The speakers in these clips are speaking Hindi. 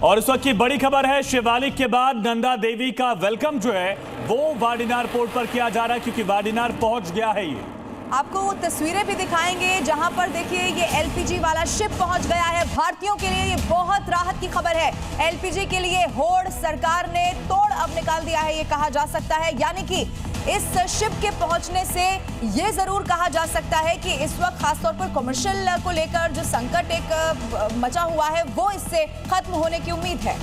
और इस वक्त की बड़ी खबर है, शिवालिक के बाद नंदा देवी का वेलकम जो है वो वाडीनार पोर्ट पर किया जा रहा है, क्योंकि वाडीनार पहुंच गया है। ये आपको वो तस्वीरें भी दिखाएंगे जहां पर देखिए ये एलपीजी वाला शिप पहुंच गया है। भारतीयों के लिए ये बहुत राहत की खबर है। एलपीजी के लिए होड़ सरकार ने तोड़ अब निकाल दिया है, ये कहा जा सकता है। यानी कि इस शिप के पहुंचने से ये जरूर कहा जा सकता है कि इस वक्त खासतौर पर कमर्शियल को लेकर जो संकट एक मचा हुआ है वो इससे खत्म होने की उम्मीद है।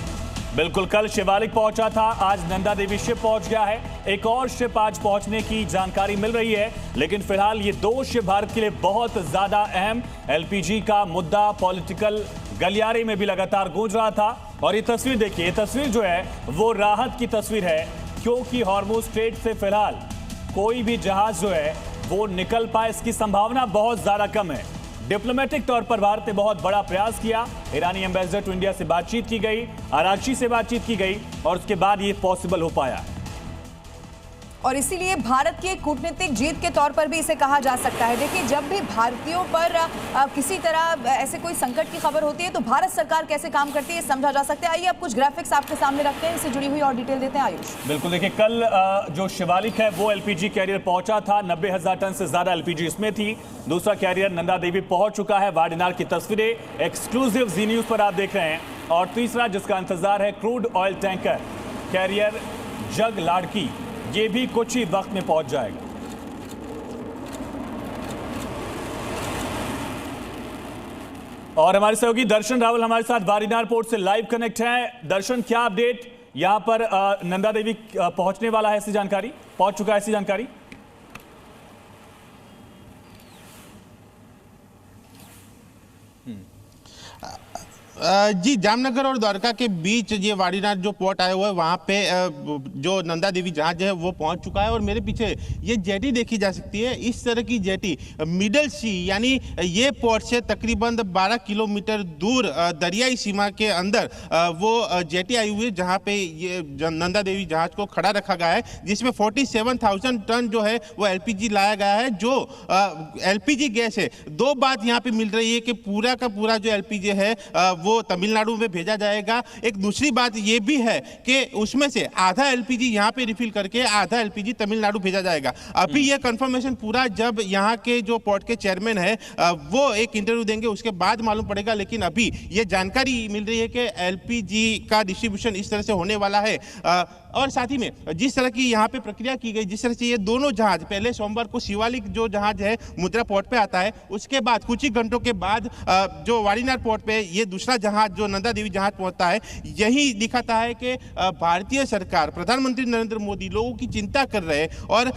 बिल्कुल, कल शिवालिक पहुंचा था, आज नंदा देवी शिप पहुंच गया है। एक और शिप आज पहुंचने की जानकारी मिल रही है, लेकिन फिलहाल ये दो शिप भारत के लिए बहुत ज्यादा अहम। एलपीजी का मुद्दा पॉलिटिकल गलियारे में भी लगातार गूंज रहा था। और ये तस्वीर देखिए, ये तस्वीर जो है वो राहत की तस्वीर है, क्योंकि हॉर्मुज स्ट्रेट से फिलहाल कोई भी जहाज जो है वो निकल पाए इसकी संभावना बहुत ज्यादा कम है। डिप्लोमेटिक तौर पर भारत ने बहुत बड़ा प्रयास किया। ईरानी एम्बेसडर टू इंडिया से बातचीत की गई, आराची से बातचीत की गई और उसके बाद ये पॉसिबल हो पाया। और इसीलिए भारत की कूटनीतिक जीत के तौर पर भी इसे कहा जा सकता है। देखिए, जब भी भारतीयों पर किसी तरह ऐसे कोई संकट की खबर होती है तो भारत सरकार कैसे काम करती है समझा जा सकता है। आइए अब कुछ ग्राफिक्स आपके सामने रखते हैं, इससे जुड़ी हुई और डिटेल देते हैं आयुष। बिल्कुल, देखिए कल जो शिवालिक है वो एलपीजी कैरियर पहुंचा था, 90,000 टन से ज्यादा एलपीजी इसमें थी। दूसरा कैरियर नंदा देवी पहुंच चुका है। वाडीनार की तस्वीरें एक्सक्लूसिव जी न्यूज पर आप देख रहे हैं। और तीसरा जिसका इंतजार है, क्रूड ऑयल टैंकर कैरियर जग लाड़की, ये भी कुछ ही वक्त में पहुंच जाएगा। और हमारे सहयोगी दर्शन रावल हमारे साथ वाडीनार पोर्ट से लाइव कनेक्ट हैं। दर्शन, क्या अपडेट यहां पर नंदा देवी पहुंचने वाला है, ऐसी जानकारी पहुंच चुका है, ऐसी जानकारी? जी, जामनगर और द्वारका के बीच ये वाडीनार जो पोर्ट आया हुआ है वहाँ पे जो नंदा देवी जहाज है वो पहुँच चुका है। और मेरे पीछे ये जेटी देखी जा सकती है। इस तरह की जेटी मिडल सी, यानी ये पोर्ट से तकरीबन 12 किलोमीटर दूर दरियाई सीमा के अंदर वो जेटी आई हुई है, जहाँ पे ये नंदा देवी जहाज को खड़ा रखा गया है, जिसमें 47,000 टन जो है वो एलपीजी लाया गया है। जो एलपीजी गैस है, दो बात यहाँ पे मिल रही है कि पूरा का पूरा जो एलपीजी है वो तमिलनाडु में भेजा जाएगा। एक दूसरी बात ये भी है कि उसमें से आधा एलपीजी यहाँ पे रिफिल करके आधा एलपीजी तमिलनाडु भेजा जाएगा। अभी ये कंफर्मेशन पूरा जब यहाँ के जो पोर्ट के चेयरमैन है वो एक इंटरव्यू देंगे, उसके बाद मालूम पड़ेगा। लेकिन अभी ये जानकारी मिल रही है कि एलपीजी का डिस्ट्रीब्यूशन इस तरह से होने वाला है। और साथ ही में जिस तरह की यहाँ पे प्रक्रिया की गई, जिस तरह से ये दोनों जहाज पहले सोमवार को शिवालिक जो जहाज है मुद्रा पोर्ट पे आता है, उसके बाद कुछ ही घंटों के बाद जो वाडीनार पोर्ट पे ये दूसरा जहाज जो नंदा देवी जहाज पहुंचता है। यही दिखाता है कि भारतीय सरकार, प्रधानमंत्री नरेंद्र मोदी लोगों की चिंता कर रहे हैं और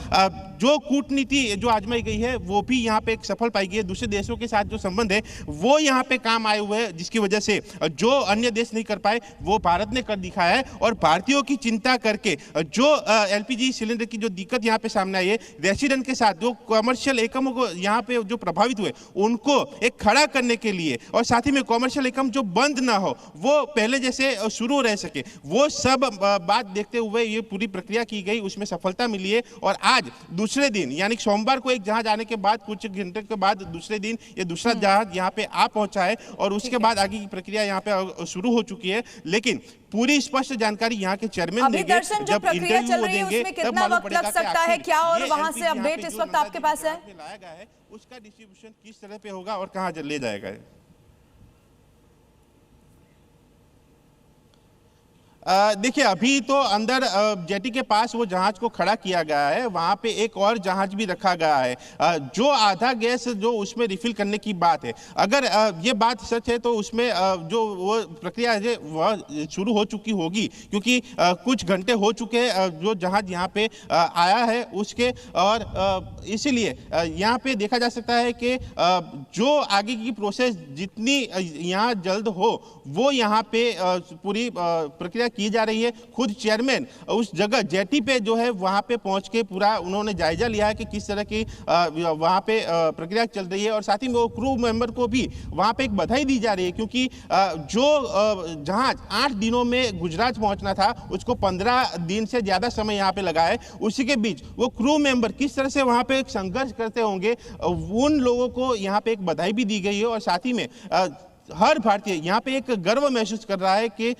जो कूटनीति जो आजमाई गई है वो भी यहाँ पे एक सफल पाई गई है। दूसरे देशों के साथ जो संबंध है वो यहाँ पे काम आए हुए हैं, जिसकी वजह से जो अन्य देश नहीं कर पाए वो भारत ने कर दिखाया है। और भारतीयों की चिंता करके जो एलपीजी सिलेंडर की जो दिक्कत यहाँ पे सामने आई है, रेसिडेंट के साथ जो कमर्शियल एकमों को यहाँ पे जो प्रभावित हुए उनको एक खड़ा करने के लिए, और साथ ही में कमर्शियल एकम जो बंद ना हो वो पहले जैसे शुरू रह सके, वो सब बात देखते हुए ये पूरी प्रक्रिया की गई, उसमें सफलता मिली है। और आज दूसरे दिन यानी सोमवार को एक जहाज आने के बाद कुछ घंटे के बाद दूसरे दिन ये दूसरा जहाज यहाँ पे आ पहुंचा है और उसके बाद आगे की प्रक्रिया यहाँ पे शुरू हो चुकी है। लेकिन पूरी स्पष्ट जानकारी यहाँ के चेयरमैन देंगे, जब इंटरव्यू देंगे तब मालूम पड़ेगा लग सकता है क्या। और वहां से अपडेट इस वक्त आपके पास है, लाया गया है उसका डिस्ट्रीब्यूशन किस तरह पे होगा और कहाँ ले जाएगा। देखिए, अभी तो अंदर जेटी के पास वो जहाज को खड़ा किया गया है, वहाँ पे एक और जहाज भी रखा गया है। जो आधा गैस जो उसमें रिफिल करने की बात है, अगर ये बात सच है तो उसमें जो वो प्रक्रिया है वह शुरू हो चुकी होगी, क्योंकि कुछ घंटे हो चुके हैं जो जहाज यहाँ पे आया है उसके। और इसीलिए यहाँ पे देखा जा सकता है कि जो आगे की प्रोसेस जितनी यहाँ जल्द हो वो यहाँ पे पूरी प्रक्रिया की जा रही है। खुद चेयरमैन उस जगह जेटी पे जो है वहां पे पहुंच के पूरा उन्होंने जायजा लिया है कि किस तरह की वहां पे प्रक्रिया चल रही है। और साथ ही में वो क्रू मेंबर को भी वहां पे एक बधाई दी जा रही है, क्योंकि जो जहाज 8 दिनों में गुजरात पहुंचना था उसको 15 दिन से ज्यादा समय यहाँ पे लगा है। उसी के बीच वो क्रू मेंबर किस तरह से वहां पे एक संघर्ष करते होंगे, उन लोगों को यहाँ पे एक बधाई भी दी गई है। और साथ ही में हर भारतीय यहाँ पे एक गर्व महसूस कर रहा है कि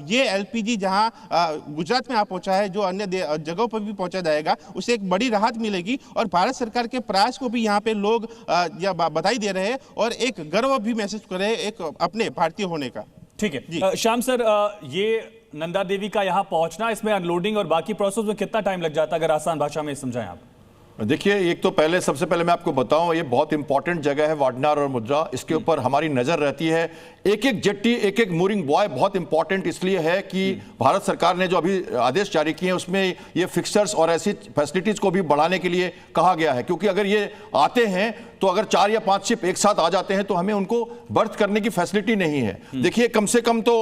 ये एलपीजी जहाँ गुजरात में आ पहुंचा है, जो अन्य जगहों पर भी पहुंचा जाएगा, उसे एक बड़ी राहत मिलेगी। और भारत सरकार के प्रयास को भी यहाँ पे लोग बधाई दे रहे हैं और एक गर्व भी महसूस कर रहे हैं एक अपने भारतीय होने का। ठीक है श्याम सर, ये नंदा देवी का यहाँ पहुंचना, इसमें अनलोडिंग और बाकी प्रोसेस में कितना टाइम लग जाता है, अगर आसान भाषा में समझाएं आप? देखिए, एक तो सबसे पहले मैं आपको बताऊं, ये बहुत इंपॉर्टेंट जगह है वाडनार और मुद्रा, इसके ऊपर हमारी नजर रहती है। एक एक जेट्टी, एक एक मूरिंग बॉय बहुत इंपॉर्टेंट इसलिए है कि भारत सरकार ने जो अभी आदेश जारी किए हैं उसमें ये फिक्सर्स और ऐसी फैसिलिटीज को भी बढ़ाने के लिए कहा गया है, क्योंकि अगर ये आते हैं तो अगर 4 या 5 शिप एक साथ आ जाते हैं तो हमें उनको बर्थ करने की फैसिलिटी नहीं है। देखिए, कम से कम तो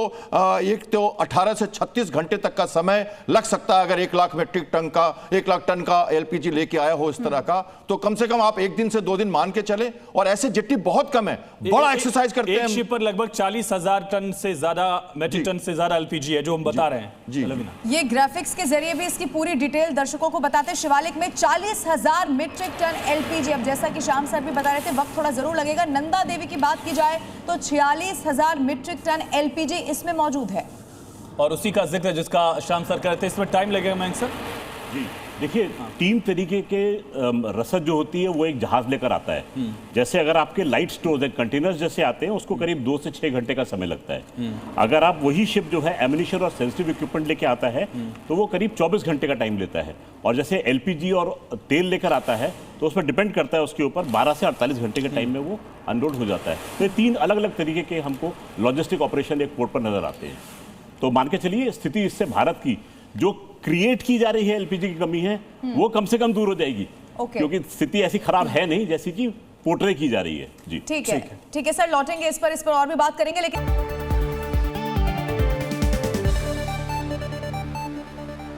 एक तो 18 से 36 घंटे तक का समय लग सकता है अगर 1 लाख मीट्रिक टन का 1 लाख टन का एलपीजी लेके आया हो इस तरह का, तो कम से कम आप 1 दिन से 2 दिन मान के चले। और ऐसे जेट्टी बहुत कम है, बड़ा एक्सरसाइज करते हैं। एक शिप पर लगभग 40,000 टन से ज्यादा मीट्रिक टन से ज्यादा एलपीजी है जो हम बता रहे हैं जी। ये ग्राफिक्स के जरिए भी इसकी पूरी डिटेल दर्शकों को बताते हैं। शिवालिक में 40,000 मीट्रिक टन एलपीजी, अब जैसा कि श्याम सर भी बता रहे थे, वक्त थोड़ा जरूर लगेगा। नंदा देवी की बात की जाए तो 46,000 मीट्रिक टन एलपीजी इसमें मौजूद है, और उसी का जिक्र जिसका श्याम सर कहते हैं, इसमें टाइम लगेगा मयंक सर? जी देखिए, 3 तरीके के रसद जो होती है वो एक जहाज लेकर आता है। जैसे अगर आपके लाइट स्टोर्स हैं, कंटेनर्स जैसे आते हैं, उसको करीब 2 से 6 घंटे का समय लगता है। अगर आप वही शिप जो है एम्युनिशन और सेंसिटिव इक्विपमेंट लेके आता है तो वो करीब 24 घंटे का टाइम लेता है। और जैसे एलपीजी और तेल लेकर आता है तो उसमें डिपेंड करता है, उसके ऊपर 12 से 48 घंटे के टाइम में वो अनलोड हो जाता है। तो ये 3 अलग अलग तरीके के हमको लॉजिस्टिक ऑपरेशन एक पोर्ट पर नजर आते हैं। तो मान के चलिए, स्थिति इससे भारत की जो क्रिएट की जा रही है एलपीजी की कमी है वो कम से कम दूर हो जाएगी, क्योंकि स्थिति ऐसी खराब है नहीं जैसी कि पोर्ट्रे की जा रही है। जी ठीक है सर, लौटेंगे इस पर और भी बात करेंगे, लेकिन